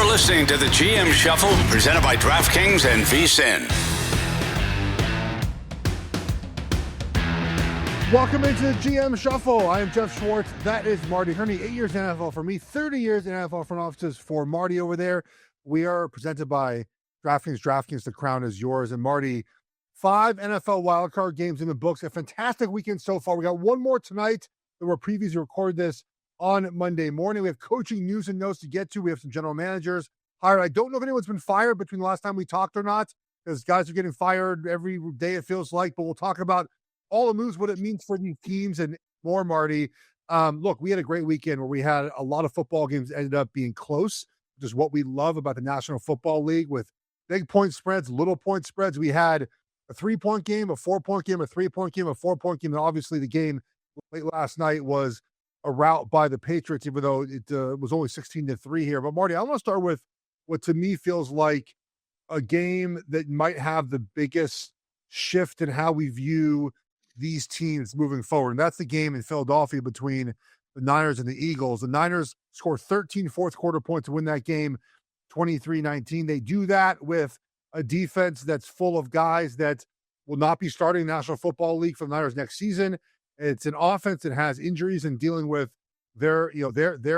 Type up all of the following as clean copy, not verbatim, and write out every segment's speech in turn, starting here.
listening to the GM Shuffle, presented by DraftKings and VSiN. Welcome into the GM Shuffle. I am Geoff Schwartz. That is Marty Hurney. 8 years in NFL for me, 30 years in NFL front offices for Marty over there. We are presented by DraftKings. DraftKings, the crown is yours. And Marty, 5 NFL wildcard games in the books. A fantastic weekend so far. We got one more tonight. There were previews. We record this on Monday morning. We have coaching news and notes to get to. We have some general managers hired. I don't know if anyone's been fired between the last time we talked or not, because guys are getting fired every day, it feels like. But we'll talk about all the moves, what it means for these teams, and more, Marty. Look, we had a great weekend where we had a lot of football games ended up being close, which is what we love about the National Football League, with big point spreads, little point spreads. We had a 3-point game, a 4-point game, a 3-point game, a 4-point game. And obviously the game late last night was a rout by the Patriots, even though it was only 16-3 here. But Marty, I want to start with what to me feels like a game that might have the biggest shift in how we view these teams moving forward. And that's the game in Philadelphia between the Niners and the Eagles. The Niners scored 13 fourth quarter points to win that game, 23-19. They do that with a defense that's full of guys that will not be starting the National Football League for the Niners next season. It's an offense that has injuries and dealing with their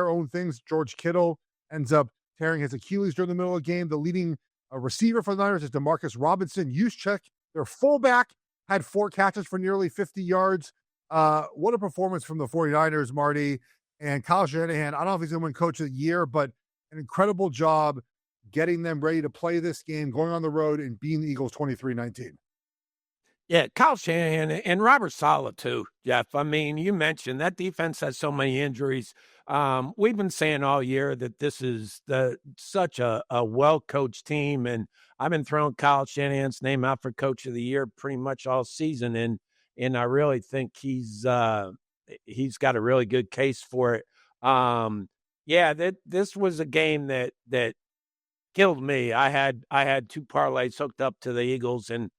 own things. George Kittle ends up tearing his Achilles during the middle of the game. The leading receiver for the Niners is Demarcus Robinson. Juszczyk, their fullback, had 4 catches for nearly 50 yards. What a performance from the 49ers, Marty. And Kyle Shanahan, I don't know if he's going to win Coach of the Year, but an incredible job getting them ready to play this game, going on the road and beating the Eagles 23-19. Yeah, Kyle Shanahan and Robert Saleh too, Jeff. I mean, you mentioned that defense has so many injuries. We've been saying all year that this is such a well-coached team, and I've been throwing Kyle Shanahan's name out for Coach of the Year pretty much all season, and I really think he's got a really good case for it. This was a game that killed me. I had 2 parlays hooked up to the Eagles and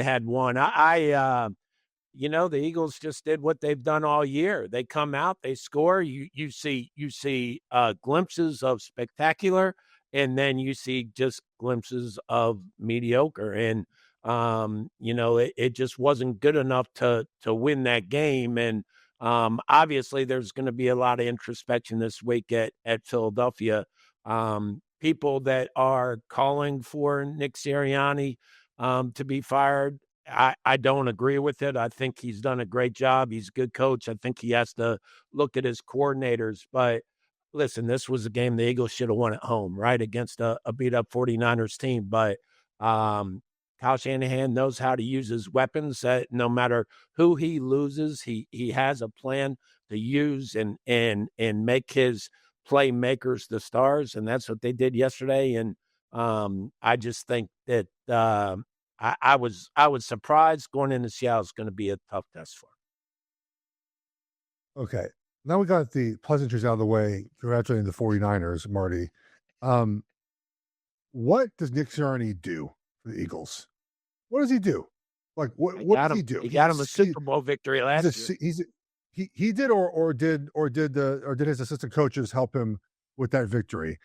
had one. The Eagles just did what they've done all year. They come out, they score. You see glimpses of spectacular, and then you see just glimpses of mediocre. And it just wasn't good enough to win that game. And obviously, there's going to be a lot of introspection this week at Philadelphia. People that are calling for Nick Sirisnni to be fired, I don't agree with it. I think he's done a great job. He's a good coach. I think he has to look at his coordinators. But listen, this was a game the Eagles should have won at home, right, against a beat-up 49ers team. But Kyle Shanahan knows how to use his weapons. No matter who he loses, he has a plan to use and make his playmakers the stars, and that's what they did yesterday. And I just think that I was surprised going into Seattle is going to be a tough test for him. Okay. Now we got the pleasantries out of the way. Congratulating the 49ers, Marty. What does Nick Sirisnni do for the Eagles? What does he do? Like, what does he do? He got him a Super Bowl victory last year. He did, or did his assistant coaches help him with that victory?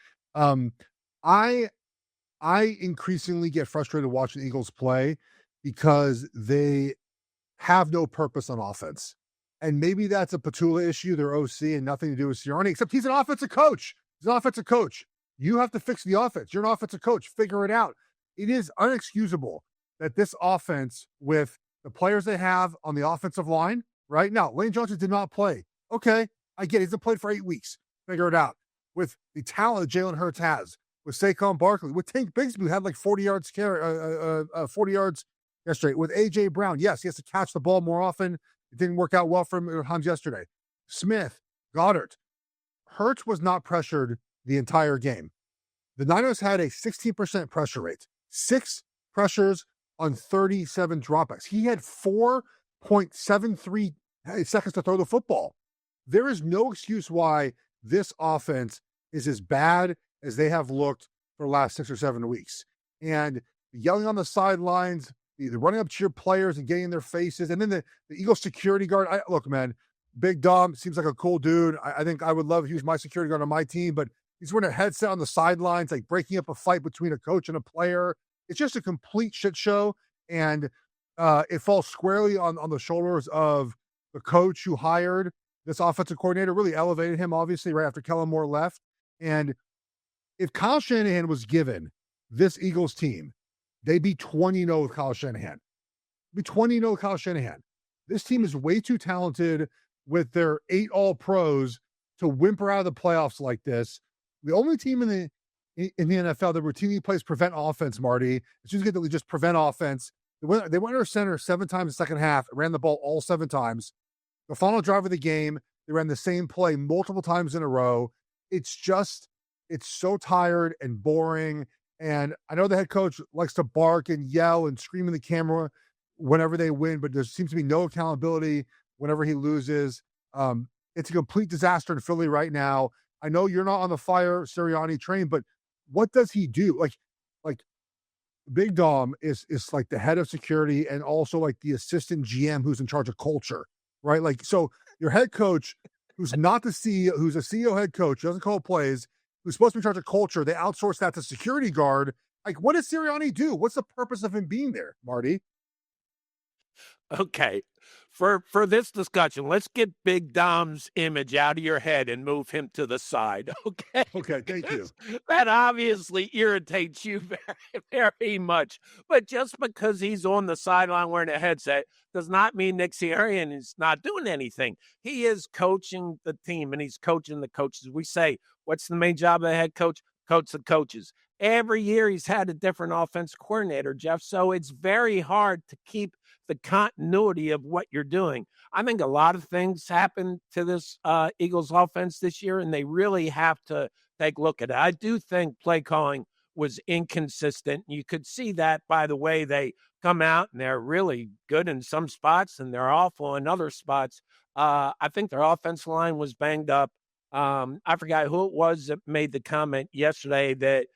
I increasingly get frustrated watching the Eagles play because they have no purpose on offense. And maybe that's a Petula issue, their OC, and nothing to do with Sirisnni, except he's an offensive coach. He's an offensive coach. You have to fix the offense. You're an offensive coach. Figure it out. It is unexcusable that this offense, with the players they have on the offensive line, right? Now, Lane Johnson did not play. Okay, I get it. He hasn't played for 8 weeks. Figure it out. With the talent Jalen Hurts has, with Saquon Barkley, with Tank Bigsby, who had like 40 yards yesterday, with A.J. Brown. Yes, he has to catch the ball more often. It didn't work out well for him at times yesterday. Smith, Goddard. Hurts was not pressured the entire game. The Niners had a 16% pressure rate. 6 pressures on 37 dropbacks. He had 4.73 seconds to throw the football. There is no excuse why this offense is as bad as they have looked for the last 6 or 7 weeks. And yelling on the sidelines, the running up to your players and getting in their faces, and then the Eagles security guard. Look, man, Big Dom seems like a cool dude. I think I would love if he was my security guard on my team, but He's wearing a headset on the sidelines, like breaking up a fight between a coach and a player. It's just a complete shit show. And it falls squarely on the shoulders of the coach who hired this offensive coordinator, really elevated him, obviously, right after Kellen Moore left. And if Kyle Shanahan was given this Eagles team, they'd be 20-0 with Kyle Shanahan. Be 20-0 with Kyle Shanahan. This team is way too talented with their 8 all-pros to whimper out of the playoffs like this. The only team in the NFL that routinely plays prevent offense, Marty, as soon as you get to just prevent offense, they went under center 7 times in the second half, ran the ball all 7 times. The final drive of the game, they ran the same play multiple times in a row. It's so tired and boring. And I know the head coach likes to bark and yell and scream in the camera whenever they win, but there seems to be no accountability whenever he loses. It's a complete disaster in Philly right now. I know you're not on the fire Sirianni train, but what does he do? Like Big Dom is like the head of security and also like the assistant GM who's in charge of culture, right? Like, so your head coach, who's not the CEO, who's a CEO head coach, doesn't call plays, who's supposed to be in charge of culture, they outsource that to security guard. Like, what does Sirianni do? What's the purpose of him being there, Marty? Okay. For this discussion, let's get Big Dom's image out of your head and move him to the side. Okay. Okay, thank you. That obviously irritates you very, very much. But just because he's on the sideline wearing a headset does not mean Nick Sirisnni is not doing anything. He is coaching the team and he's coaching the coaches. We say, what's the main job of the head coach? Coach the coaches. Every year he's had a different offense coordinator, Geoff. So it's very hard to keep the continuity of what you're doing. I think a lot of things happened to this Eagles offense this year, and they really have to take a look at it. I do think play calling was inconsistent. You could see that by the way they come out, and they're really good in some spots, and they're awful in other spots. I think their offensive line was banged up. I forgot who it was that made the comment yesterday that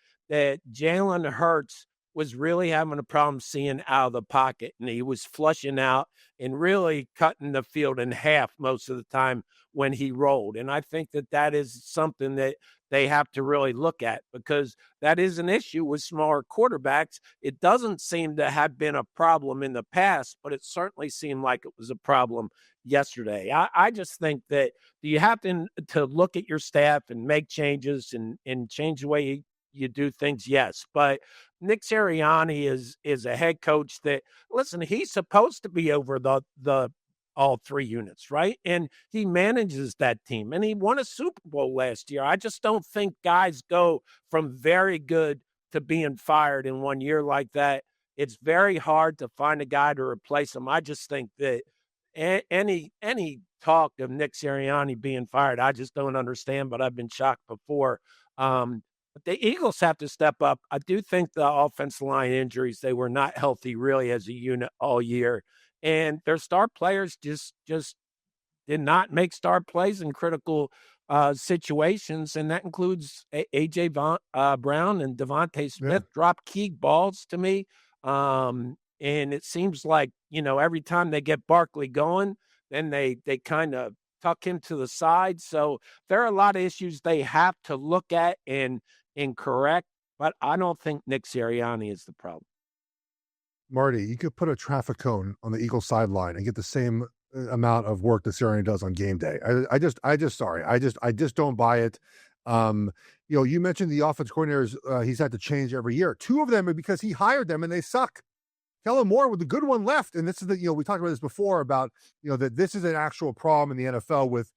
Jalen Hurts was really having a problem seeing out of the pocket, and he was flushing out and really cutting the field in half most of the time when he rolled. And I think that is something that they have to really look at because that is an issue with smaller quarterbacks. It doesn't seem to have been a problem in the past, but it certainly seemed like it was a problem yesterday. I just think that you have to look at your staff and make changes and change the way you do things, yes. But Nick Sirianni is a head coach that, listen, he's supposed to be over the all 3 units, right? And he manages that team, and he won a Super Bowl last year. I just don't think guys go from very good to being fired in 1 year like that. It's very hard to find a guy to replace him. I just think that any talk of Nick Sirianni being fired, I just don't understand, but I've been shocked before. But the Eagles have to step up. I do think the offensive line injuries, they were not healthy really as a unit all year. And their star players just did not make star plays in critical situations. And that includes A.J. Brown and Devontae Smith drop key balls to me. And it seems like, every time they get Barkley going, then they kind of tuck him to the side. So there are a lot of issues they have to look at and correct, but I don't think Nick Sirianni is the problem. Marty, you could put a traffic cone on the Eagles sideline and get the same amount of work that Sirianni does on game day. I just don't buy it. You mentioned the offense coordinators he's had to change every year. 2 of them are because he hired them and they suck. Kellen Moore with the good one left. And this is we talked about this before about, that this is an actual problem in the NFL with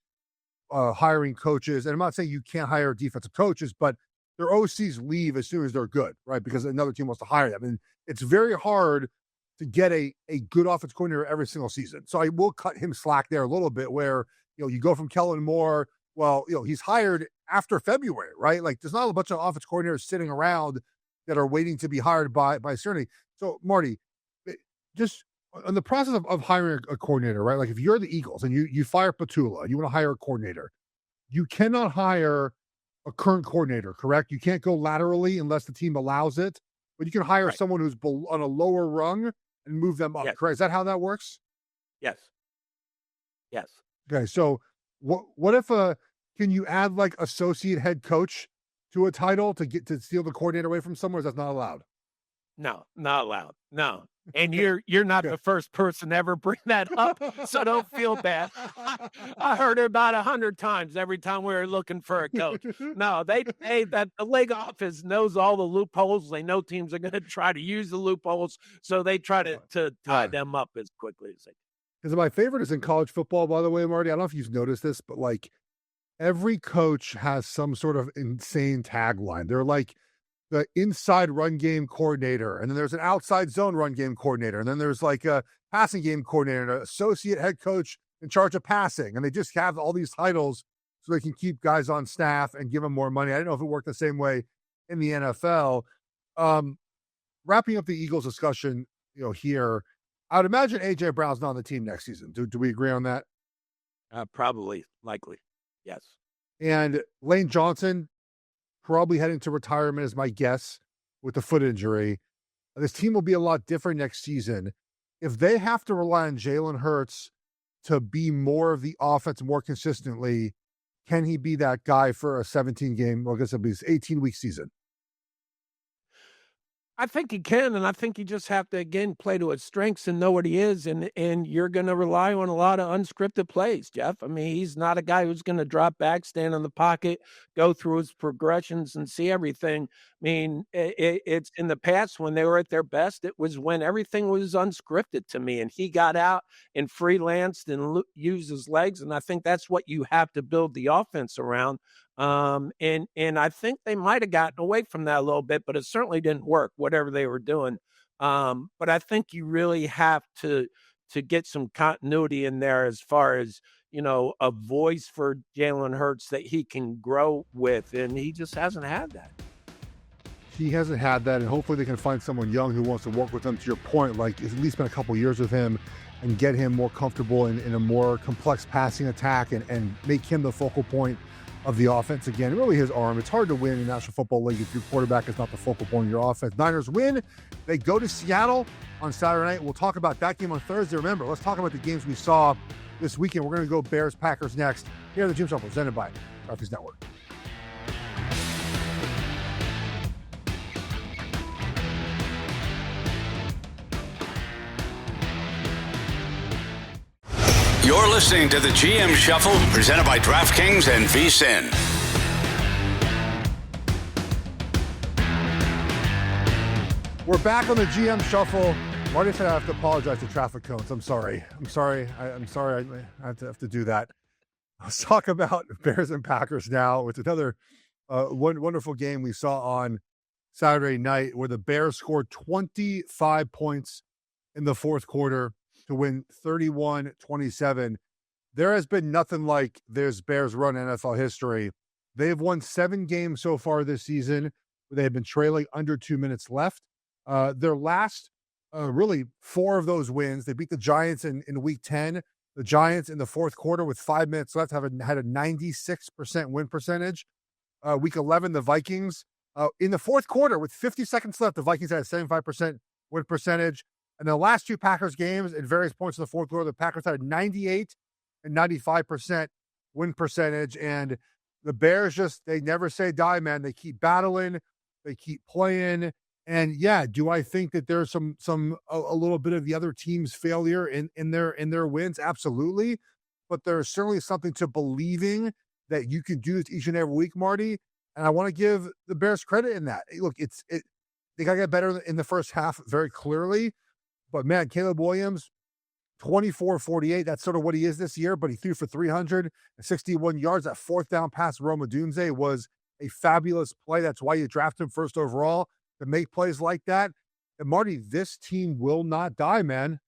hiring coaches. And I'm not saying you can't hire defensive coaches, but their OCs leave as soon as they're good, right? Because another team wants to hire them. And it's very hard to get a good offense coordinator every single season. So I will cut him slack there a little bit where, you go from Kellen Moore, he's hired after February, right? Like there's not a bunch of offense coordinators sitting around that are waiting to be hired by Sirianni. So Marty, just on the process of hiring a coordinator, right? Like if you're the Eagles and you fire Petula and you want to hire a coordinator, you cannot hire a current coordinator, correct? You can't go laterally unless the team allows it, but you can hire someone who's on a lower rung and move them up, correct? Is that how that works? Yes. Okay, so what if can you add like associate head coach to a title to steal the coordinator away from somewhere? That's not allowed. No, not allowed. No. And you're not the first person to ever bring that up, so don't feel bad. I heard it about 100 times every time we were looking for a coach. No, that the league office knows all the loopholes. They know teams are going to try to use the loopholes, so they try to tie them up as quickly as they can. Because my favorite is in college football, by the way, Marty. I don't know if you've noticed this, but like every coach has some sort of insane tagline. They're like the inside run game coordinator, and then there's an outside zone run game coordinator, and then there's like a passing game coordinator, an associate head coach in charge of passing, and they just have all these titles so they can keep guys on staff and give them more money. I don't know if it worked the same way in the NFL. Wrapping up the Eagles discussion, here, I would imagine A.J. Brown's not on the team next season. Do we agree on that? Probably, likely, yes. And Lane Johnson probably heading to retirement is my guess with the foot injury. This team will be a lot different next season. If they have to rely on Jalen Hurts to be more of the offense more consistently, can he be that guy for a 17-game, well, I guess it'll be 18-week season? I think he can, and I think you just have to, again, play to his strengths and know what he is, and you're going to rely on a lot of unscripted plays, Jeff. I mean, he's not a guy who's going to drop back, stand in the pocket, go through his progressions and see everything. I mean, it's in the past when they were at their best, it was when everything was unscripted to me, and he got out and freelanced and used his legs, and I think that's what you have to build the offense around. And I think they might have gotten away from that a little bit, but it certainly didn't work, whatever they were doing. But I think you really have to get some continuity in there as far as, a voice for Jalen Hurts that he can grow with. And he just hasn't had that. He hasn't had that. And hopefully they can find someone young who wants to work with him, to your point, like at least been a couple years with him and get him more comfortable in a more complex passing attack and make him the focal point of the offense again. Really his arm. It's hard to win in the National Football League if your quarterback is not the focal point of your offense. Niners win. They go to Seattle on Saturday night. We'll talk about that game on Thursday. Remember, let's talk about the games we saw this weekend. We're going to go Bears-Packers next. Here at the Gym Shuffle, presented by DraftKings Network. You're listening to the GM Shuffle, presented by DraftKings and VSiN. We're back on the GM Shuffle. Marty said I have to apologize to traffic cones. I'm sorry. I have to do that. Let's talk about Bears and Packers now with another wonderful game we saw on Saturday night where the Bears scored 25 points in the fourth quarter to win 31-27. There has been nothing like this Bears run in NFL history. They have won 7 games so far this season. They have been trailing under 2 minutes left. Their last, really 4 of those wins, they beat the Giants in week 10. The Giants in the fourth quarter with 5 minutes left had a 96% win percentage. Week 11, the Vikings in the fourth quarter with 50 seconds left, the Vikings had a 75% win percentage. And the last 2 Packers games at various points in the fourth quarter, the Packers had a 98 and 95% win percentage. And the Bears they never say die, man. They keep battling. They keep playing. And yeah, do I think that there's a little bit of the other team's failure in their wins? Absolutely. But there's certainly something to believing that you can do this each and every week, Marty. And I want to give the Bears credit in that. Look, they got to get better in the first half very clearly. But, man, Caleb Williams, 24-48, that's sort of what he is this year, but he threw for 361 yards. That fourth down pass, Rome Odunze, was a fabulous play. That's why you draft him first overall, to make plays like that. And, Marty, this team will not die, man.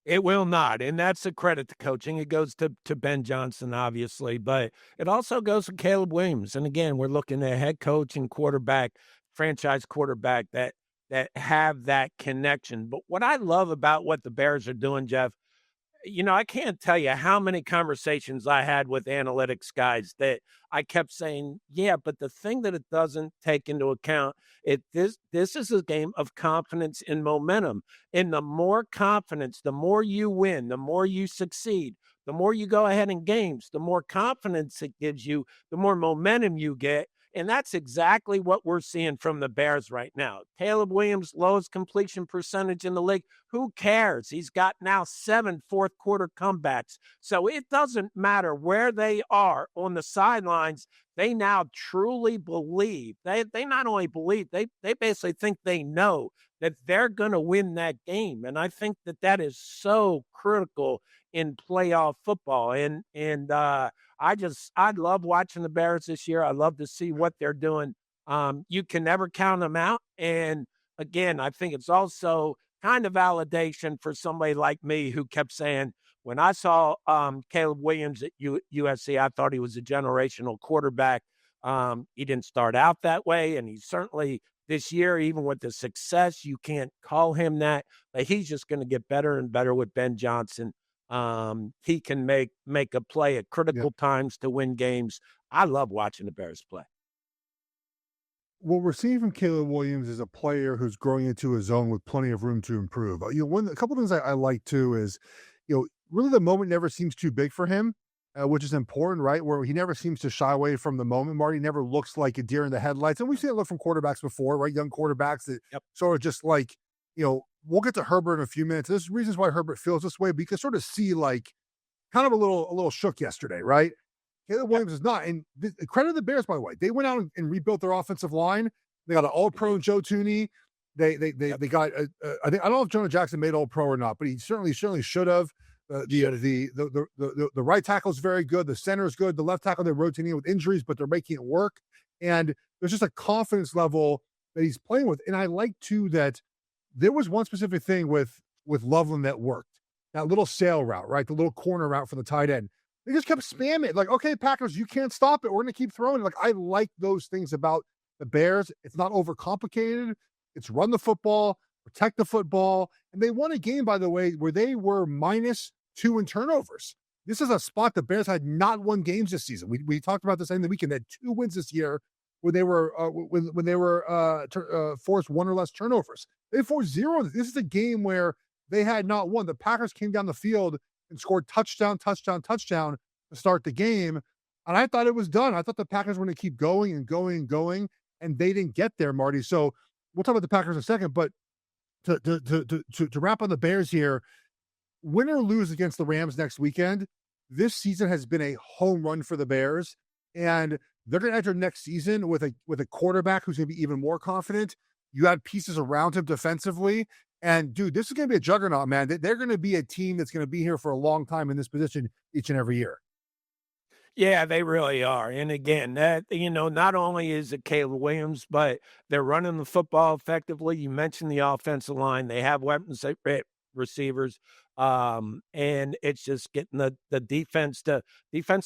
It will not, and that's a credit to coaching. It goes to Ben Johnson, obviously, but it also goes to Caleb Williams. And, again, we're looking at head coach and quarterback, franchise quarterback that have that connection. But what I love about what the Bears are doing, Jeff, I can't tell you how many conversations I had with analytics guys that I kept saying, yeah, but the thing that it doesn't take into account, this is a game of confidence and momentum. And the more confidence, the more you win, the more you succeed, the more you go ahead in games, the more confidence it gives you, the more momentum you get. And that's exactly what we're seeing from the Bears right now. Caleb Williams, lowest completion percentage in the league. Who cares? He's got now 7 fourth quarter comebacks. So it doesn't matter where they are on the sidelines. They now truly believe. They not only believe, they basically think they know that they're going to win that game. And I think that is so critical in playoff football. I love watching the Bears this year. I love to see what they're doing. You can never count them out. And again, I think it's also kind of validation for somebody like me who kept saying, when I saw Caleb Williams at USC, I thought he was a generational quarterback. He didn't start out that way, and he certainly this year, even with the success, you can't call him that. But he's just going to get better and better with Ben Johnson. He can make a play at critical times to win games. I love watching the Bears play. What we're seeing from Caleb Williams is a player who's growing into his own with plenty of room to improve. A couple of things I like too is, really the moment never seems too big for him, which is important, right? Where he never seems to shy away from the moment. Marty never looks like a deer in the headlights. And we've seen it look from quarterbacks before, right? Young quarterbacks that sort of just like, we'll get to Herbert in a few minutes. There's reasons why Herbert feels this way, but you can sort of see like kind of a little shook yesterday, right? Caleb Williams is not. And credit to the Bears, by the way. They went out and rebuilt their offensive line. They got an all-pro Joe Tooney. They got I don't know if Jonah Jackson made all-pro or not, but he certainly should have. The right tackle is very good. The center is good. The left tackle, they're rotating with injuries, but they're making it work. And there's just a confidence level that he's playing with. And I like too that there was one specific thing with Loveland that worked. That little sail route, right? The little corner route for the tight end. They just kept spamming it. Like, okay, Packers, you can't stop it. We're going to keep throwing it. Like, I like those things about the Bears. It's not overcomplicated. It's run the football, protect the football. And they won a game, by the way, where they were -2 in turnovers. This is a spot the Bears had not won games this season. We talked about this in the weekend. They had 2 wins this year where they were when they were forced 1 or less turnovers. They forced 0. This is a game where they had not won. The Packers came down the field and scored touchdown to start the game. And I thought it was done. I thought the Packers were going to keep going and going and going, and they didn't get there, Marty. So we'll talk about the Packers in a second, but to wrap on the Bears here, win or lose against the Rams next weekend, this season has been a home run for the Bears, and they're going to enter next season with a quarterback who's going to be even more confident. You add pieces around him defensively, and dude, this is going to be a juggernaut, man. They're going to be a team that's going to be here for a long time in this position each and every year. Yeah, they really are. And again, that, not only is it Caleb Williams, but they're running the football effectively. You mentioned the offensive line. They have weapons at receivers. And it's just getting the defense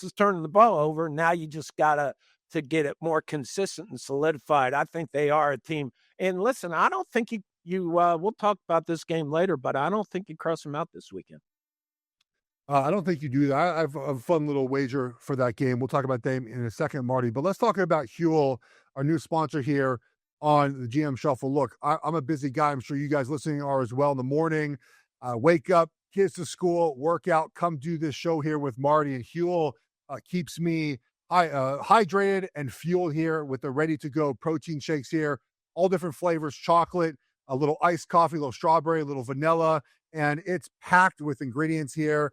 is turning the ball over. Now you just gotta to get it more consistent and solidified. I think they are a team. And listen, I don't think we'll talk about this game later, but I don't think you cross them out this weekend. I don't think you do that. I have a fun little wager for that game. We'll talk about them in a second, Marty. But let's talk about Huel, our new sponsor here on the GM Shuffle. Look, I'm a busy guy. I'm sure you guys listening are as well in the morning. Wake up, kids to school, workout, come do this show here with Marty. And Huel keeps me hydrated and fueled here with the ready-to-go protein shakes here. All different flavors, chocolate, a little iced coffee, a little strawberry, a little vanilla. And it's packed with ingredients here.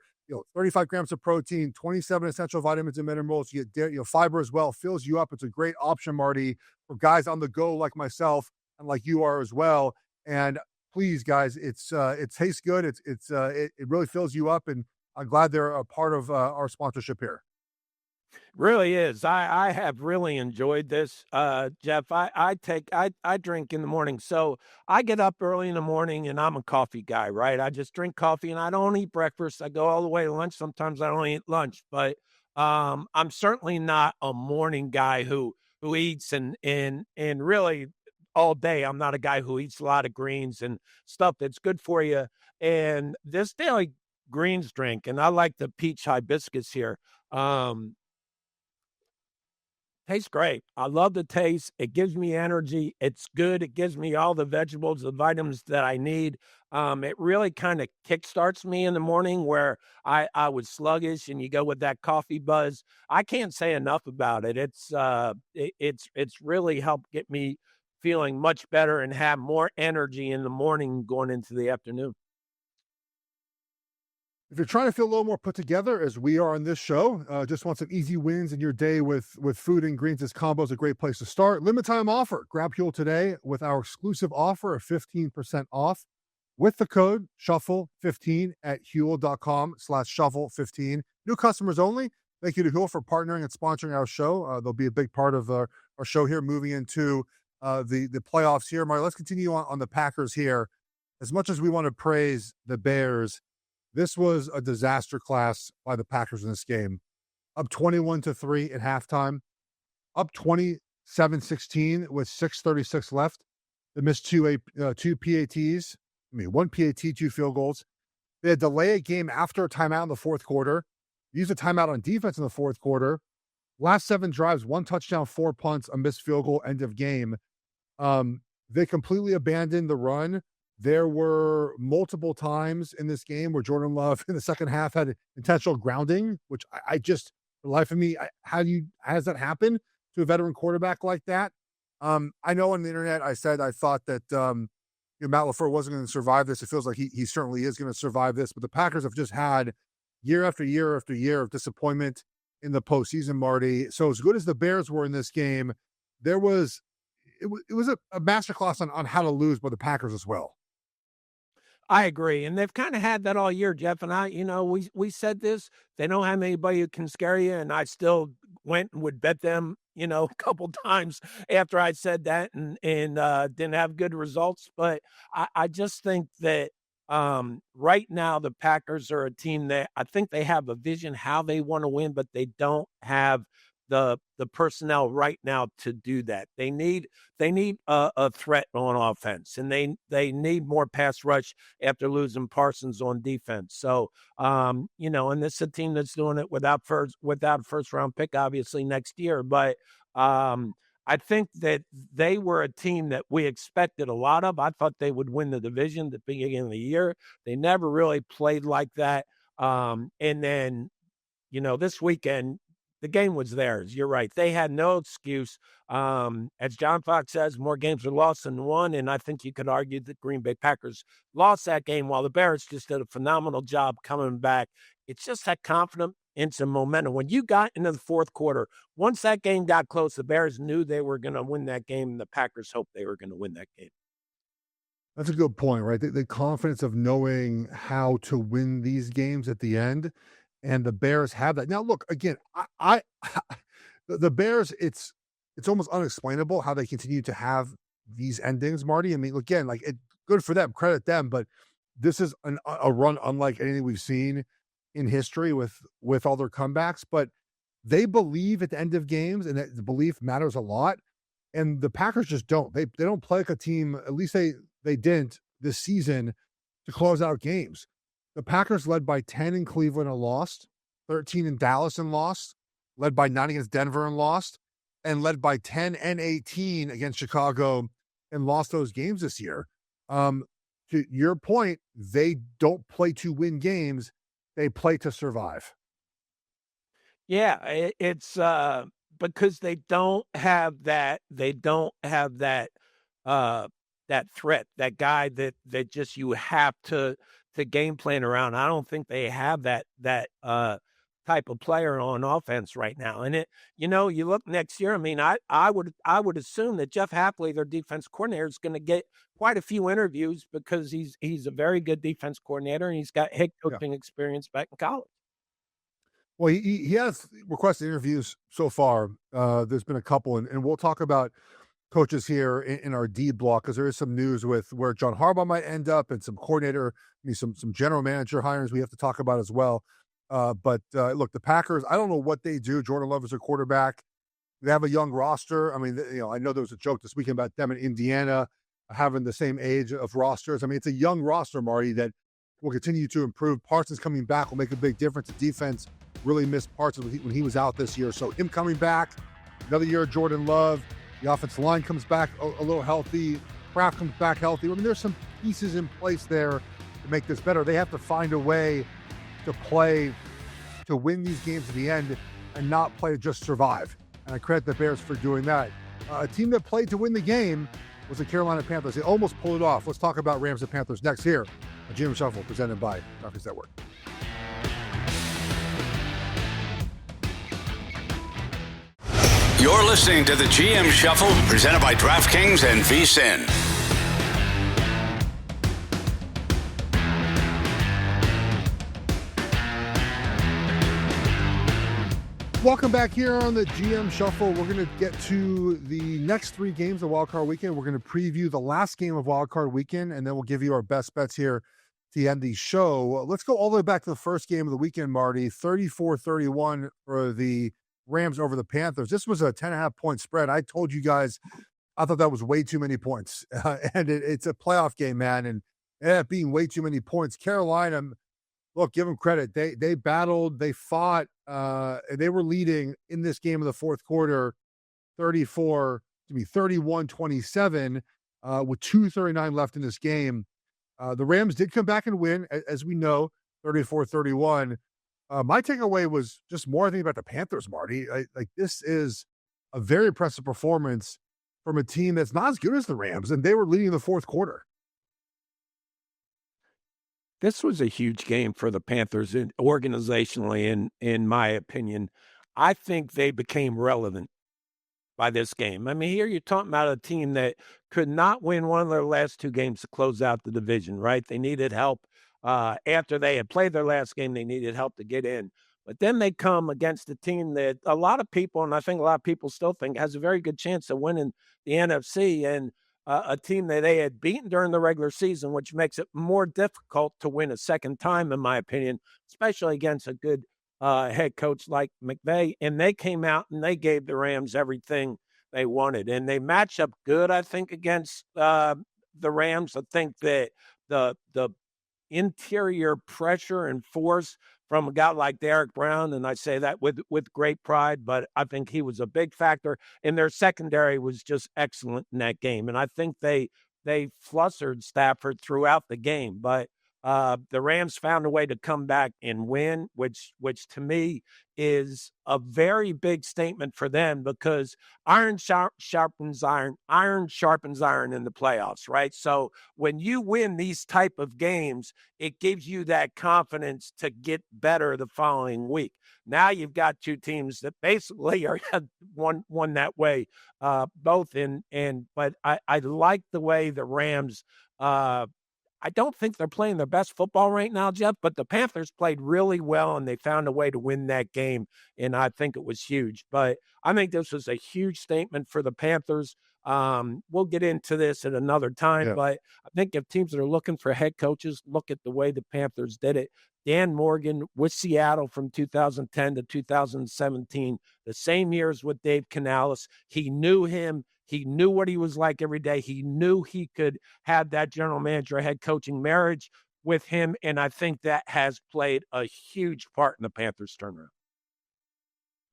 35 grams of protein, 27 essential vitamins and minerals. You get fiber as well. Fills you up. It's a great option, Marty, for guys on the go like myself and like you are as well. And please, guys, it tastes good. It really fills you up, and I'm glad they're a part of our sponsorship here. Really is. I have really enjoyed this, Geoff. I drink in the morning. So I get up early in the morning and I'm a coffee guy, right? I just drink coffee and I don't eat breakfast. I go all the way to lunch. Sometimes I don't eat lunch, but I'm certainly not a morning guy who eats and really all day. I'm not a guy who eats a lot of greens and stuff that's good for you. And this daily greens drink, and I like the peach hibiscus here. Tastes great. I love the taste. It gives me energy. It's good. It gives me all the vegetables, the vitamins that I need. It really kind of kickstarts me in the morning where I was sluggish, and you go with that coffee buzz. I can't say enough about it. It's really helped get me feeling much better and have more energy in the morning going into the afternoon. If you're trying to feel a little more put together, as we are on this show, just want some easy wins in your day with food and greens, this combo is a great place to start. Limited time offer. Grab fuel today with our exclusive offer of 15% off with the code SHUFFLE15 at Huel.com/shuffle15. New customers only. Thank you to Huel for partnering and sponsoring our show. They'll be a big part of our show here moving into the playoffs here. Marty, let's continue on the Packers here. As much as we want to praise the Bears, this was a disaster class by the Packers in this game. Up 21-3 at halftime, up 27-16 with 6:36 left. They missed two PATs. One PAT, two field goals. They had delay a game after a timeout in the fourth quarter. Used a timeout on defense in the fourth quarter. Last 7 drives, 1 touchdown, 4 punts, a missed field goal, end of game. They completely abandoned the run. There were multiple times in this game where Jordan Love in the second half had intentional grounding, which I just, for the life of me, how does that happen to a veteran quarterback like that? I know on the internet I said I thought that Matt LaFleur wasn't going to survive this. It feels like he certainly is going to survive this, but the Packers have just had year after year after year of disappointment in the postseason, Marty. So as good as the Bears were in this game, it was a masterclass on how to lose by the Packers as well. I agree, and they've kind of had that all year, Jeff and I. We said this. They don't have anybody who can scare you, and I still went and would bet them, a couple times after I said that, and didn't have good results. But I just think that right now the Packers are a team that I think they have a vision how they want to win, but they don't have the personnel right now to do that. They need a threat on offense, and they need more pass rush after losing Parsons on defense. So and this is a team that's doing it without a first round pick, obviously next year. But I think that they were a team that we expected a lot of. I thought they would win the division at the beginning of the year. They never really played like that. And then this weekend, the game was theirs. You're right. They had no excuse. As John Fox says, more games are lost than won, and I think you could argue that Green Bay Packers lost that game while the Bears just did a phenomenal job coming back. It's just that confidence and some momentum. When you got into the fourth quarter, once that game got close, the Bears knew they were going to win that game, and the Packers hoped they were going to win that game. That's a good point, right? The confidence of knowing how to win these games at the end. And the Bears have that. Now, look, again, the Bears, it's almost unexplainable how they continue to have these endings, Marty. I mean, again, good for them, credit them, but this is a run unlike anything we've seen in history with all their comebacks. But they believe at the end of games, and that the belief matters a lot. And the Packers just don't. They don't play like a team, at least they didn't this season, to close out games. The Packers led by 10 in Cleveland and lost, 13 in Dallas and lost, led by 9 against Denver and lost, and led by 10 and 18 against Chicago and lost those games this year. To your point, they don't play to win games. They play to survive. Yeah, it's because they don't have that. They don't have that that threat, that guy that just you have to game plan around. I don't think they have that type of player on offense right now. And you look next year. I mean, I would assume that Jeff Hafley, their defense coordinator, is going to get quite a few interviews because he's a very good defense coordinator and he's got head coaching experience back in college. Well, he has requested interviews so far. There's been a couple, and we'll talk about coaches here in our D block because there is some news with where John Harbaugh might end up and some coordinator, some general manager hirings we have to talk about as well. But look, the Packers, I don't know what they do. Jordan Love is a quarterback. They have a young roster. I mean, I know there was a joke this weekend about them in Indiana having the same age of rosters. I mean, it's a young roster, Marty, that will continue to improve. Parsons coming back will make a big difference. The defense really missed Parsons when he was out this year. So him coming back, another year of Jordan Love, the offensive line comes back a little healthy, Kraft comes back healthy. I mean, there's some pieces in place there to make this better. They have to find a way to play to win these games at the end and not play to just survive. And I credit the Bears for doing that. A team that played to win the game was the Carolina Panthers. They almost pulled it off. Let's talk about Rams and Panthers next here on GM Shuffle, presented by DraftKings Network. You're listening to the GM Shuffle, presented by DraftKings and VSiN. Welcome back here on the GM Shuffle. We're going to get to the next 3 games of Wild Card Weekend. We're going to preview the last game of Wild Card Weekend, and then we'll give you our best bets here to end the show. Let's go all the way back to the first game of the weekend, Marty. 34-31 for the Rams over the Panthers. This was a 10.5-point spread. I told you guys I thought that was way too many points. And it's a playoff game, man, and it ended up being way too many points. Carolina, look, give them credit. They battled, they fought, they were leading in this game in the fourth quarter 31-27 with 2:39 left in this game. The Rams did come back and win, as we know, 34-31. My takeaway was just more, I think, about the Panthers, Marty. Like, this is a very impressive performance from a team that's not as good as the Rams, and they were leading the fourth quarter. This was a huge game for the Panthers organizationally, in my opinion. I think they became relevant by this game. I mean, here you're talking about a team that could not win one of their last 2 games to close out the division, right? They needed help. After they had played their last game, they needed help to get in. But then they come against a team that a lot of people, and I think a lot of people still think, has a very good chance of winning the NFC, and a team that they had beaten during the regular season, which makes it more difficult to win a second time, in my opinion, especially against a good head coach like McVay. And they came out and they gave the Rams everything they wanted. And they match up good, I think, against the Rams. I think that the interior pressure and force from a guy like Derek Brown, and I say that with great pride, but I think he was a big factor, and their secondary was just excellent in that game. And I think they flustered Stafford throughout the game, but the Rams found a way to come back and win, which to me is a very big statement for them, because iron sharpens iron in the playoffs, right? So when you win these type of games, it gives you that confidence to get better the following week. Now you've got 2 teams that basically are one that way, both but I like the way the Rams I don't think they're playing their best football right now, Geoff, but the Panthers played really well, and they found a way to win that game, and I think it was huge. But I think this was a huge statement for the Panthers. We'll get into this at another time, but I think if teams that are looking for head coaches, look at the way the Panthers did it. Dan Morgan with Seattle from 2010 to 2017, the same years with Dave Canales. He knew him. He knew what he was like every day. He knew he could have that general manager, head coaching marriage with him, and I think that has played a huge part in the Panthers' turnaround.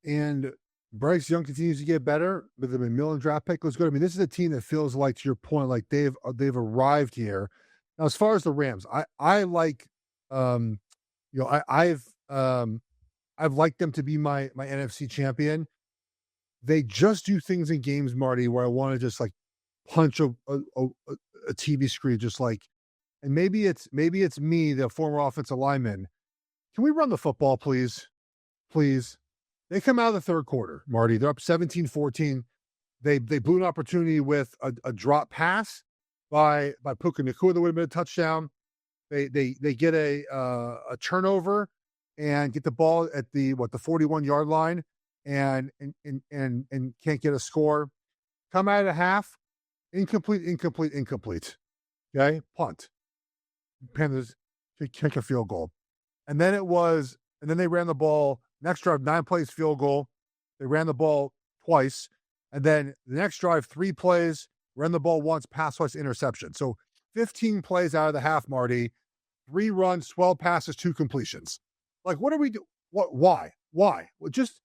And Bryce Young continues to get better with the McMillan draft pick. Let's go. I mean, this is a team that feels like, to your point, like they've arrived here. Now, as far as the Rams, I like, I've liked them to be my NFC champion. They just do things in games, Marty, where I want to just like punch a TV screen, just like, and maybe it's me, the former offensive lineman. Can we run the football, please? Please. They come out of the third quarter, Marty. They're up 17-14. They blew an opportunity with a drop pass by Puka Nacua that would have been a touchdown. They get a turnover and get the ball at the 41-yard line and can't get a score. Come out of the half, incomplete. Okay, punt. Panthers kick a field goal, and then they ran the ball. Next drive, 9 plays, field goal. They ran the ball twice, and then the next drive, 3 plays, ran the ball once, pass twice, interception. So 15 plays out of the half, Marty. 3 runs, 12 passes, 2 completions. Like, what are we do? What? Why? Why? Well, just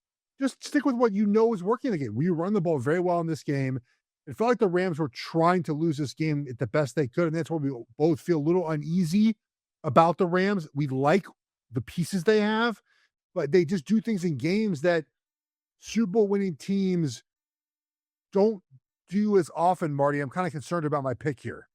stick with what you know is working in the game. We run the ball very well in this game. It felt like the Rams were trying to lose this game at the best they could, and that's why we both feel a little uneasy about the Rams. We like the pieces they have, but they just do things in games that Super Bowl winning teams don't do as often, Marty. I'm kind of concerned about my pick here.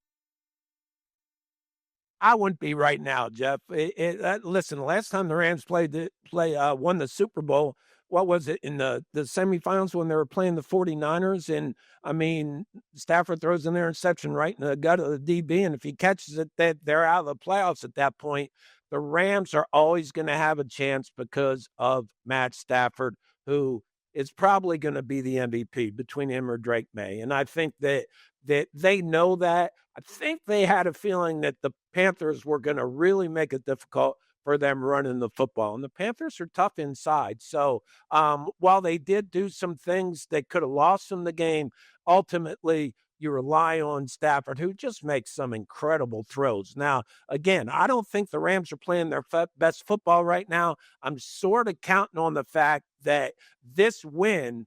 I wouldn't be right now, Geoff. Listen, the last time the Rams won the Super Bowl, what was it, in the semifinals when they were playing the 49ers? And, I mean, Stafford throws an interception right in the gut of the DB, and if he catches it, they're out of the playoffs at that point. The Rams are always going to have a chance because of Matt Stafford, who is probably going to be the MVP between him or Drake May. And I think that they know that. I think they had a feeling that the Panthers were going to really make it difficult for them running the football. And the Panthers are tough inside. So while they did do some things that could have lost them the game, ultimately you rely on Stafford, who just makes some incredible throws. Now, again, I don't think the Rams are playing their best football right now. I'm sort of counting on the fact that this win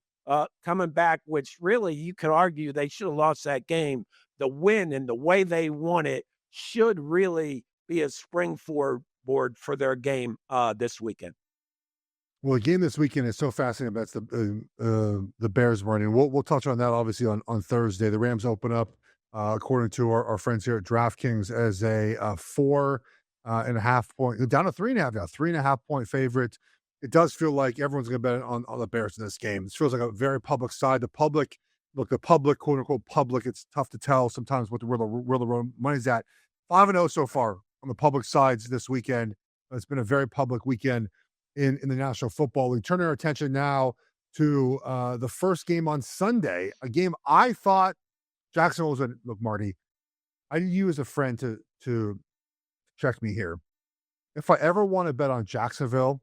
coming back, which really you could argue they should have lost that game, the win and the way they won it should really be a springboard for their game this weekend. Well, the game this weekend is so fascinating. That's the Bears running. We'll touch on that obviously on Thursday. The Rams open up, according to our friends here at DraftKings, as a 4.5 point, down to 3.5 now, 3.5 point favorite. It does feel like everyone's going to bet on the Bears in this game. It feels like a very public side. The public, quote unquote public, it's tough to tell sometimes where the money's at. 5-0 so far on the public sides this weekend. It's been a very public weekend in the National Football League. Turning our attention now to the first game on Sunday, a game I thought Jacksonville was in. Look, Marty, I need you as a friend to check me here. If I ever want to bet on Jacksonville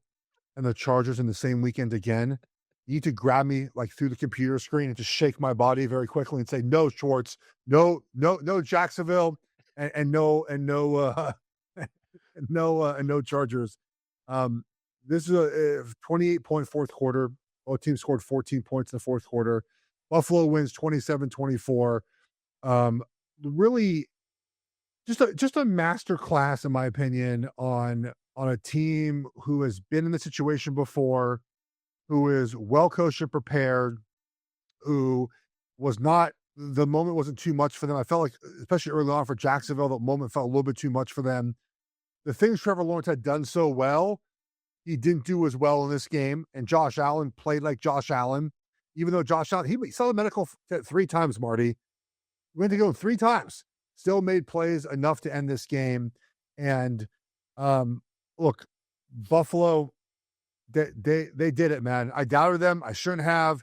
and the Chargers in the same weekend again, you need to grab me like through the computer screen and just shake my body very quickly and say, no, Schwartz, no Jacksonville, and no Chargers. This is a 28-point fourth quarter. Both teams scored 14 points in the fourth quarter. Buffalo wins 27-24. Really, just a master class, in my opinion, on a team who has been in the situation before, who is well coached and prepared, who the moment wasn't too much for them. I felt like, especially early on for Jacksonville, the moment felt a little bit too much for them. The things Trevor Lawrence had done so well, he didn't do as well in this game. And Josh Allen played like Josh Allen, even though Josh Allen, he saw the medical 3 times, Marty. He went to go 3 times. Still made plays enough to end this game. And look, Buffalo, they did it, man. I doubted them. I shouldn't have.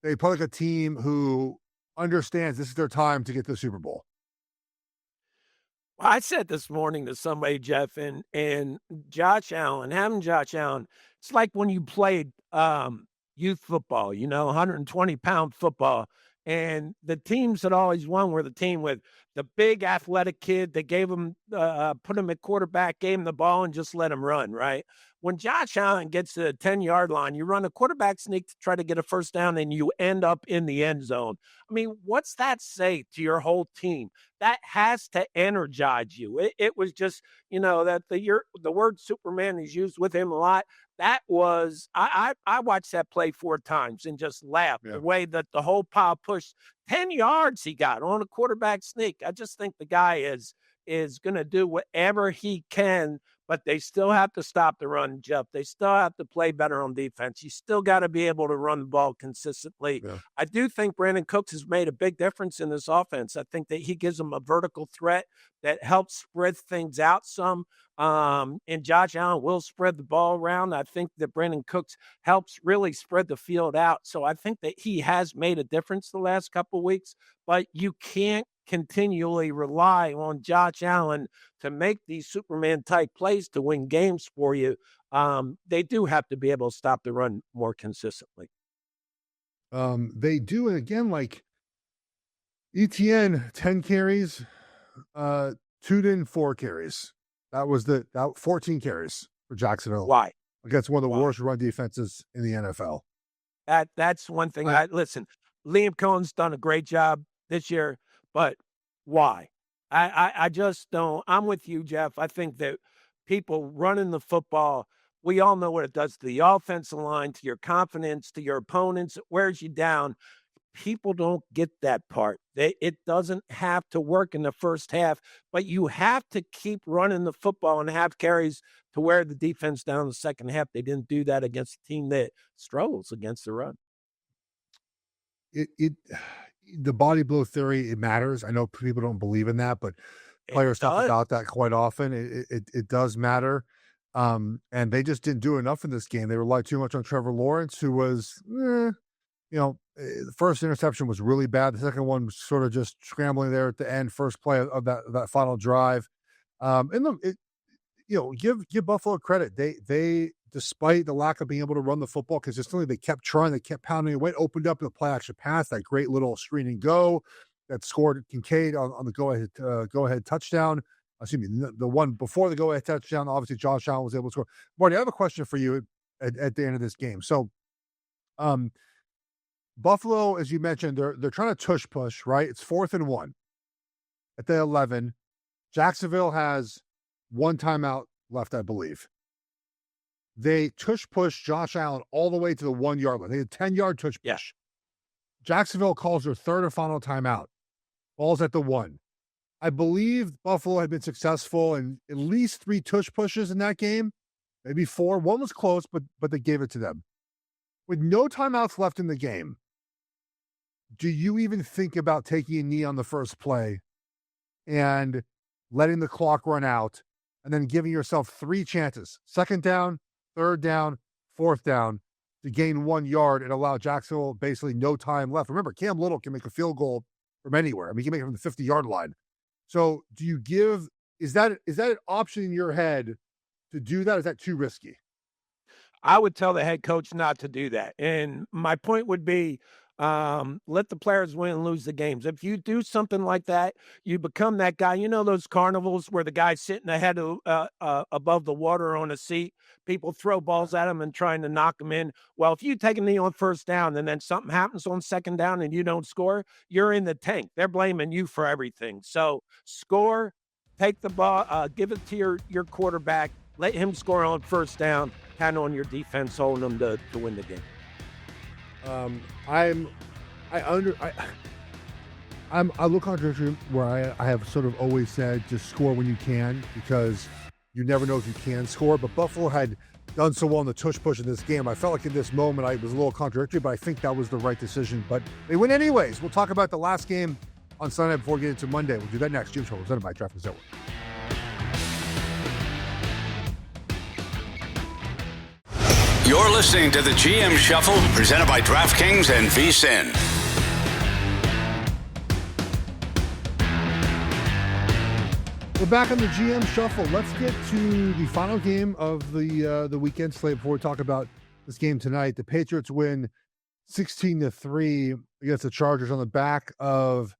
They play like a team who understands this is their time to get to the Super Bowl. I said this morning to somebody, Geoff, and Josh Allen, it's like when you played youth football, 120-pound football. And the teams that always won were the team with the big athletic kid that gave him, put him at quarterback, gave him the ball, and just let him run, right? When Josh Allen gets to the 10-yard line, you run a quarterback sneak to try to get a first down, and you end up in the end zone. I mean, what's that say to your whole team? That has to energize you. It was just, that the word Superman is used with him a lot. That was, I watched that play 4 times and just laughed. Yeah. The way that the whole pile pushed 10 yards he got on a quarterback sneak. I just think the guy is going to do whatever he can, but they still have to stop the run, Geoff. They still have to play better on defense. You still got to be able to run the ball consistently. Yeah. I do think Brandon Cooks has made a big difference in this offense. I think that he gives them a vertical threat that helps spread things out some. And Josh Allen will spread the ball around. I think that Brandon Cooks helps really spread the field out. So I think that he has made a difference the last couple of weeks, but you can't continually rely on Josh Allen to make these Superman type plays to win games for you. They do have to be able to stop the run more consistently. They do. And again, like ETN, 10 carries, Tudor 4 carries. That was that 14 carries for Jacksonville Why? against one of the Why? worst run defenses in the NFL. That's one thing. Listen, Liam Cohen's done a great job this year, but why? I just don't. I'm with you, Geoff. I think that people running the football, we all know what it does to the offensive line, to your confidence, to your opponents. It wears you down. People don't get that part. It doesn't have to work in the first half, but you have to keep running the football and have carries to wear the defense down in the second half. They didn't do that against a team that struggles against the run. The body blow theory, it matters. I know people don't believe in that, but It players talk does. about that quite often. It does matter. And they just didn't do enough in this game. They relied too much on Trevor Lawrence, who was, the first interception was really bad. The second one was sort of just scrambling there at the end, first play of that final drive. Give Buffalo credit. They despite the lack of being able to run the football consistently, they kept trying, they kept pounding away, opened up the play action pass, that great little screen and go that scored Kincaid on the go ahead touchdown. Excuse me, the one before the go ahead touchdown. Obviously, Josh Allen was able to score. Marty, I have a question for you at the end of this game. So, Buffalo, as you mentioned, they're trying to tush push, right? It's 4th and 1 at the 11. Jacksonville has one timeout left, I believe. They tush push Josh Allen all the way to the 1 yard line. They had 10-yard tush push. Yeah. Jacksonville calls their third and final timeout. Ball's at the 1. I believe Buffalo had been successful in at least 3 tush pushes in that game, maybe 4. One was close, but they gave it to them. With no timeouts left in the game, do you even think about taking a knee on the first play and letting the clock run out and then giving yourself 3 chances, 2nd down, 3rd down, 4th down, to gain 1 yard and allow Jacksonville basically no time left? Remember, Cam Little can make a field goal from anywhere. I mean, he can make it from the 50-yard line. So do you is that an option in your head to do that? Is that too risky? I would tell the head coach not to do that. And my point would be, let the players win and lose the games. If you do something like that, you become that guy. You know those carnivals where the guy's sitting ahead of above the water on a seat. People throw balls at him and trying to knock him in. Well, if you take a knee on first down and then something happens on second down and you don't score, you're in the tank. They're blaming you for everything. So score, take the ball, give it to your quarterback, let him score on first down, count on your defense holding them to win the game. I'm a little contradictory where I have sort of always said just score when you can, because you never know if you can score. But Buffalo had done so well in the tush push in this game. I felt like in this moment I was a little contradictory, but I think that was the right decision. But they win anyways. We'll talk about the last game on Sunday before we get into Monday. We'll do that next. Jim Show, presented by Draft Kings Network. You're listening to the GM Shuffle, presented by DraftKings and VSiN. We're back on the GM Shuffle. Let's get to the final game of the weekend slate before we talk about this game tonight. The Patriots win 16-3 against the Chargers on the back of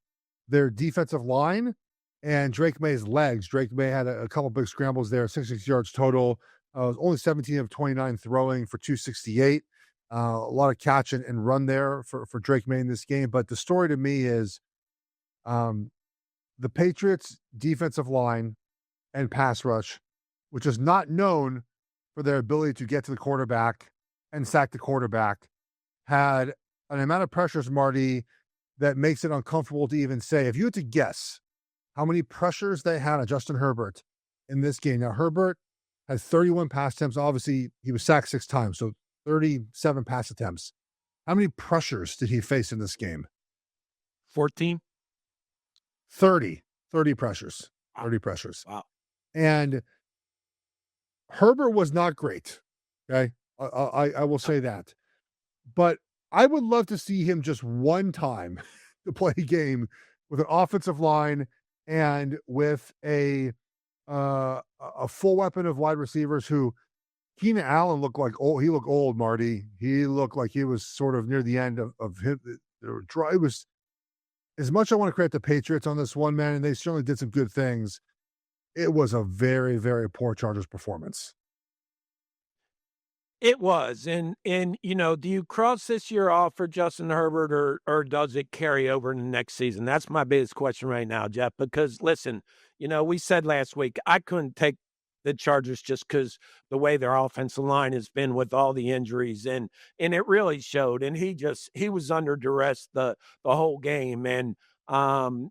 their defensive line and Drake May's legs. Drake May had a couple big scrambles there, 66 yards total. Was only 17 of 29 throwing for 268. A lot of catch and run there for Drake May in this game. But the story to me is the Patriots' defensive line and pass rush, which is not known for their ability to get to the quarterback and sack the quarterback, had an amount of pressures, Marty, that makes it uncomfortable to even say. If you had to guess how many pressures they had on Justin Herbert in this game. Now, Herbert had 31 pass attempts. Obviously, he was sacked 6 times, so 37 pass attempts. How many pressures did he face in this game? 14? 30 pressures. 30 pressures. Wow. And Herbert was not great. Okay. I will say that. But I would love to see him just one time to play a game with an offensive line and with a full weapon of wide receivers who Keenan Allen looked like old. He looked old, Marty. He looked like he was sort of near the end of him. It was, as much I want to credit the Patriots on this one, man, and they certainly did some good things. It was a very, very poor Chargers performance. It was, and do you cross this year off for Justin Herbert, or does it carry over in the next season? That's my biggest question right now, Jeff. Because listen, we said last week I couldn't take the Chargers just because the way their offensive line has been with all the injuries, and it really showed. And he was under duress the whole game. And I'll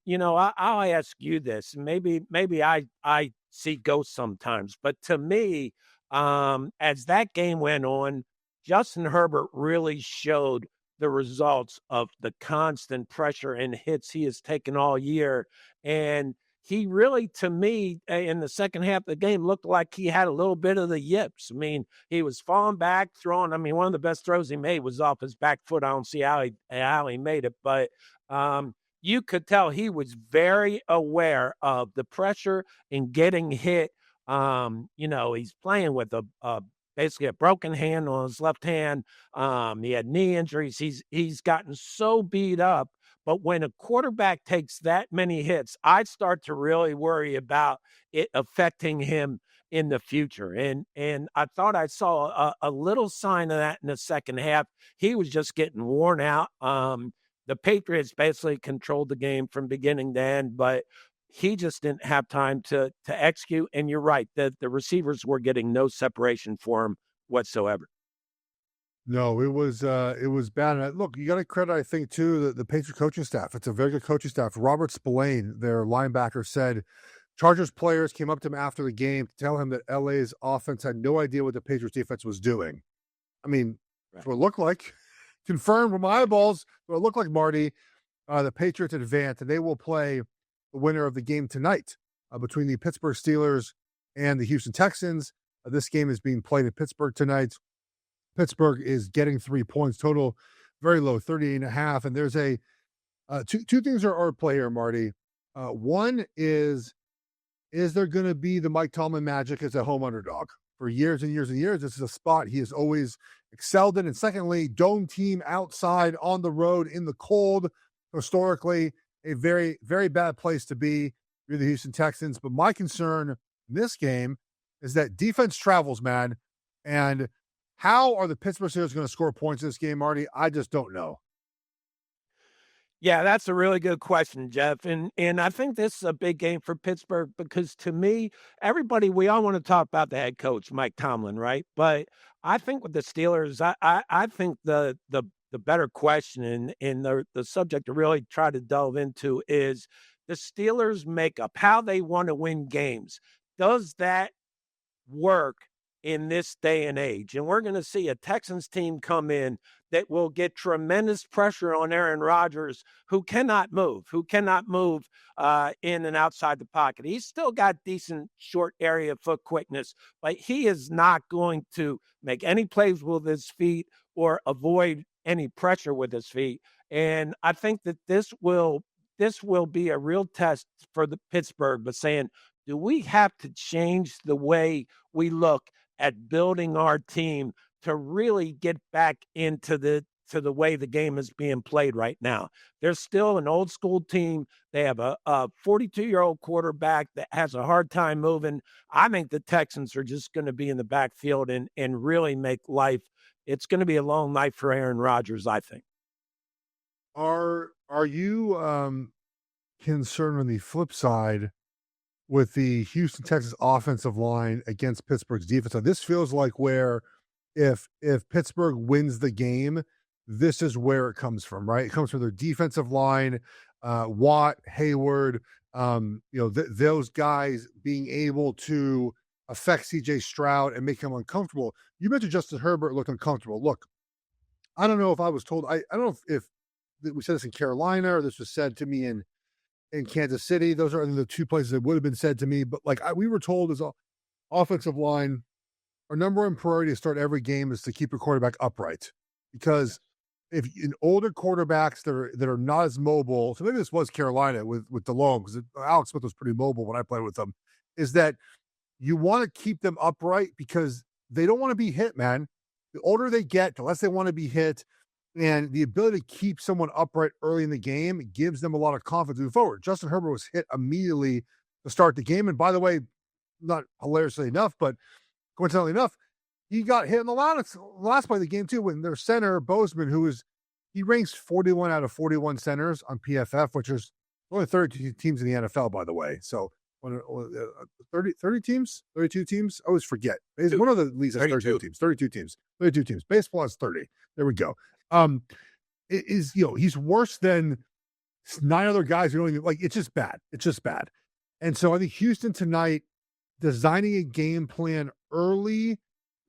ask you this. Maybe I see ghosts sometimes, but to me, as that game went on, Justin Herbert really showed the results of the constant pressure and hits he has taken all year. And he really, to me, in the second half of the game, looked like he had a little bit of the yips. I mean, he was falling back, throwing. I mean, one of the best throws he made was off his back foot. I don't see how he made it, but you could tell he was very aware of the pressure and getting hit. He's playing with basically a broken hand on his left hand. He had knee injuries. He's gotten so beat up. But when a quarterback takes that many hits, I start to really worry about it affecting him in the future. And I thought I saw a little sign of that in the second half. He was just getting worn out. The Patriots basically controlled the game from beginning to end, but he just didn't have time to execute. And you're right, the receivers were getting no separation for him whatsoever. No, it was bad. And look, you got to credit, I think, too, the Patriot coaching staff. It's a very good coaching staff. Robert Spillane, their linebacker, said Chargers players came up to him after the game to tell him that LA's offense had no idea what the Patriots defense was doing. I mean, that's what it looked like. Confirmed with my eyeballs. What it looked like, Marty. The Patriots advanced, and they will play the winner of the game tonight between the Pittsburgh Steelers and the Houston Texans. This game is being played in Pittsburgh tonight. Pittsburgh is getting 3 points total, very low, 38.5. And there's two things are at play here, Marty. One is there going to be the Mike Tomlin magic as a home underdog? For years and years and years, this is a spot he has always excelled in. And secondly, dome team outside on the road in the cold, historically a very, very bad place to be. You're the Houston Texans. But my concern in this game is that defense travels, man. And how are the Pittsburgh Steelers going to score points in this game, Marty? I just don't know. Yeah, that's a really good question, Jeff. And I think this is a big game for Pittsburgh because to me, we all want to talk about the head coach, Mike Tomlin, right? But I think with the Steelers, I think the better question and the subject to really try to delve into is the Steelers' makeup, how they want to win games. Does that work in this day and age? And we're going to see a Texans team come in that will get tremendous pressure on Aaron Rodgers, who cannot move in and outside the pocket. He's still got decent short area foot quickness, but he is not going to make any plays with his feet or avoid any pressure with his feet. And I think that this will be a real test for the Pittsburgh, but saying, do we have to change the way we look at building our team to really get back into the way the game is being played right now? They're still an old school team. They have a 42-year-old quarterback that has a hard time moving. I think the Texans are just going to be in the backfield and really make life. It's going to be a long night for Aaron Rodgers, I think. Are you concerned on the flip side with the Houston Texans offensive line against Pittsburgh's defense? So this feels like where if Pittsburgh wins the game, this is where it comes from, right? It comes from their defensive line, Watt, Hayward, those guys being able to affect CJ Stroud and make him uncomfortable. You mentioned Justin Herbert looked uncomfortable. Look, I don't know if I was told, I don't know if we said this in Carolina or this was said to me in Kansas City. Those are the two places that would have been said to me. But we were told as offensive line, our number one priority to start every game is to keep your quarterback upright, because if in older quarterbacks that are not as mobile, so maybe this was Carolina with DeLome, because Alex Smith was pretty mobile when I played with them, is that you want to keep them upright because they don't want to be hit, man. The older they get, the less they want to be hit. And the ability to keep someone upright early in the game gives them a lot of confidence moving forward. Justin Herbert was hit immediately to start the game. And by the way, not hilariously enough, but coincidentally enough, he got hit in the last play of the game too when their center, Bozeman, he ranks 41 out of 41 centers on PFF, which is only 32 teams in the NFL, by the way. So 30 teams, 32 teams. I always forget. One of the leagues has 32 teams. 32 teams. Baseball has 30. There we go. He's worse than 9 other guys who don't even like. It's just bad. And so I think Houston tonight, designing a game plan early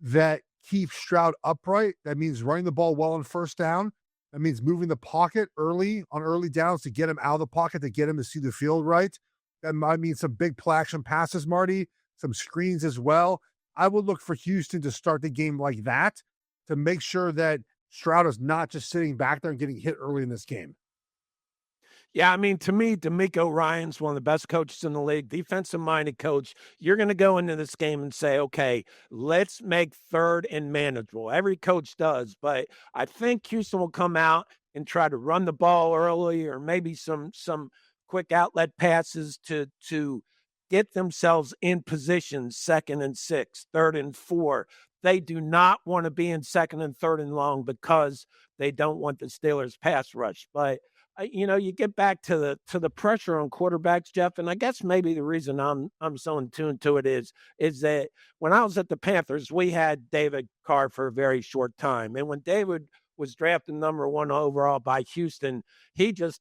that keeps Stroud upright. That means running the ball well on first down. That means moving the pocket early on early downs to get him out of the pocket, to get him to see the field right. That might mean some big play action passes, Marty, some screens as well. I would look for Houston to start the game like that to make sure that Stroud is not just sitting back there and getting hit early in this game. Yeah, I mean, to me, D'Amico Ryan's one of the best coaches in the league, defensive-minded coach. You're going to go into this game and say, okay, let's make third and manageable. Every coach does, but I think Houston will come out and try to run the ball early, or maybe some quick outlet passes to get themselves in position, 2nd and 6, 3rd and 4. They do not want to be in 2nd and 3rd and long because they don't want the Steelers pass rush. But you get back to the pressure on quarterbacks, Geoff, and I guess maybe the reason I'm so in tune to it is that when I was at the Panthers, we had David Carr for a very short time, and when David was drafted number 1 overall by Houston,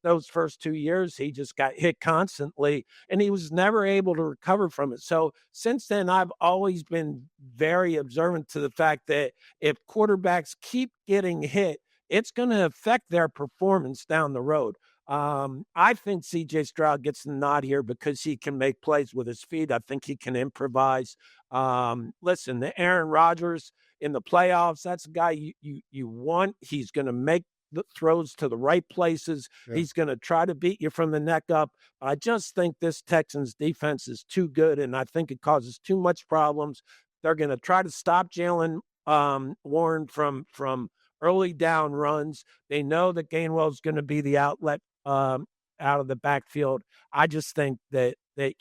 those first 2 years, he just got hit constantly, and he was never able to recover from it. So since then, I've always been very observant to the fact that if quarterbacks keep getting hit, it's going to affect their performance down the road. I think C.J. Stroud gets the nod here because he can make plays with his feet. I think he can improvise. Listen, the Aaron Rodgers in the playoffs, that's a guy you want. He's going to make the throws to the right places. Yeah. He's going to try to beat you from the neck up. I just think this Texans defense is too good, and I think it causes too much problems. They're going to try to stop Jalen Warren from early down runs. They know that Gainwell's going to be the outlet out of the backfield. I just think that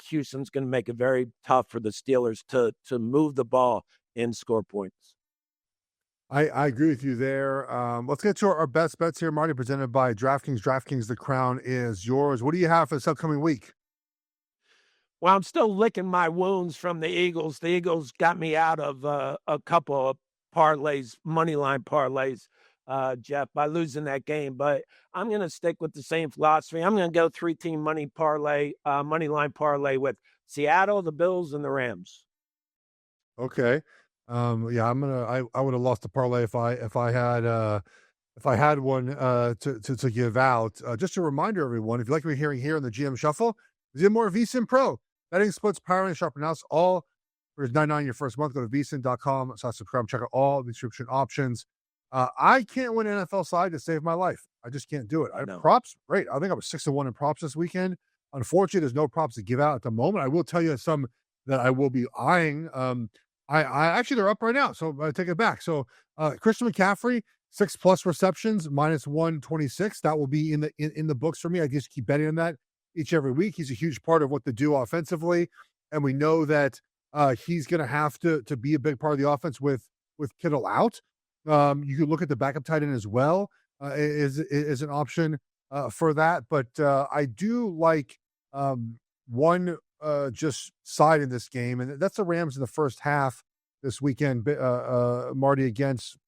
Houston's going to make it very tough for the Steelers to move the ball and score points. I agree with you there. Let's get to our best bets here, Marty, presented by DraftKings. DraftKings, the crown is yours. What do you have for this upcoming week? Well, I'm still licking my wounds from the Eagles. The Eagles got me out of a couple of parlays, money line parlays, Geoff, by losing that game. But I'm going to stick with the same philosophy. I'm going to go 3-team money line parlay with Seattle, the Bills, and the Rams. Okay. I would have lost the parlay if I had one to give out. Just a reminder, everyone, if you like what you're hearing here on the GM Shuffle, visit more VSiN Pro. Betting splits, powering, sharper analysis, all for $9.99 your first month. Go to vsin.com/subscribe. Check out all the subscription options. I can't win NFL side to save my life. I just can't do it. Props, great. I think I was 6-1 in props this weekend. Unfortunately, there's no props to give out at the moment. I will tell you some that I will be eyeing. I actually, they're up right now, so I take it back. So Christian McCaffrey, 6+ receptions, -126. That will be in the books for me. I just keep betting on that every week. He's a huge part of what they do offensively, and we know that he's going to have to be a big part of the offense with Kittle out. You could look at the backup tight end as well is an option for that. But I do like one just side in this game, and that's the Rams in the first half this weekend, Marty, against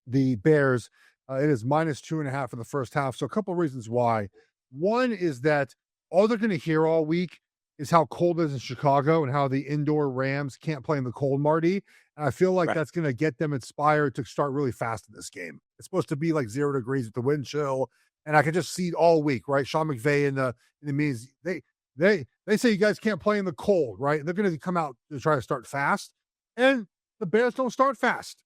the Bears. It is -2.5 in the first half. So a couple of reasons why. One is that all they're going to hear all week is how cold it is in Chicago and how the indoor Rams can't play in the cold, Marty. And I feel like that's going to get them inspired to start really fast in this game. It's supposed to be like 0 degrees with the wind chill. And I can just see it all week, right? Sean McVay in the meetings, they say you guys can't play in the cold, right? They're going to come out to try to start fast. And the Bears don't start fast.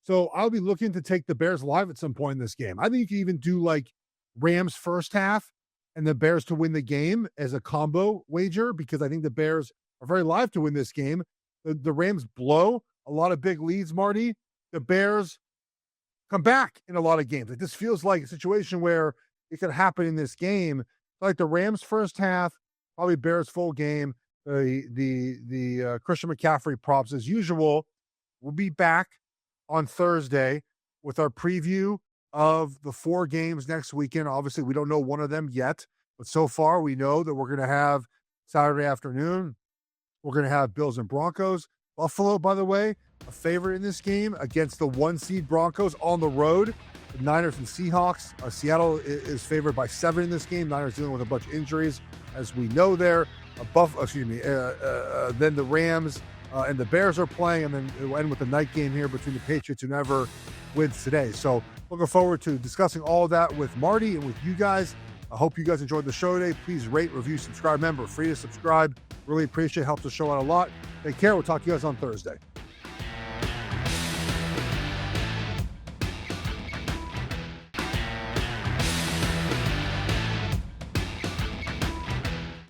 So I'll be looking to take the Bears live at some point in this game. I think you can even do like Rams first half and the Bears to win the game as a combo wager, because I think the Bears are very live to win this game. The Rams blow a lot of big leads, Marty. The Bears come back in a lot of games. Like, this feels like a situation where it could happen in this game. Like the Rams first half, probably Bears full game. the Christian McCaffrey props as usual. We'll be back on Thursday with our preview of the 4 games next weekend. Obviously, we don't know one of them yet, but so far we know that we're going to have Saturday afternoon. We're going to have Bills and Broncos. Buffalo, by the way, a favorite in this game against the 1-seed Broncos on the road. The Niners and Seahawks. Seattle is favored by 7 in this game. Niners dealing with a bunch of injuries, as we know there. Then the Rams and the Bears are playing, and then it'll end with the night game here between the Patriots, whoever wins today. So looking forward to discussing all of that with Marty and with you guys. I hope you guys enjoyed the show today. Please rate, review, subscribe. Remember, free to subscribe. Really appreciate it. Helps the show out a lot. Take care. We'll talk to you guys on Thursday.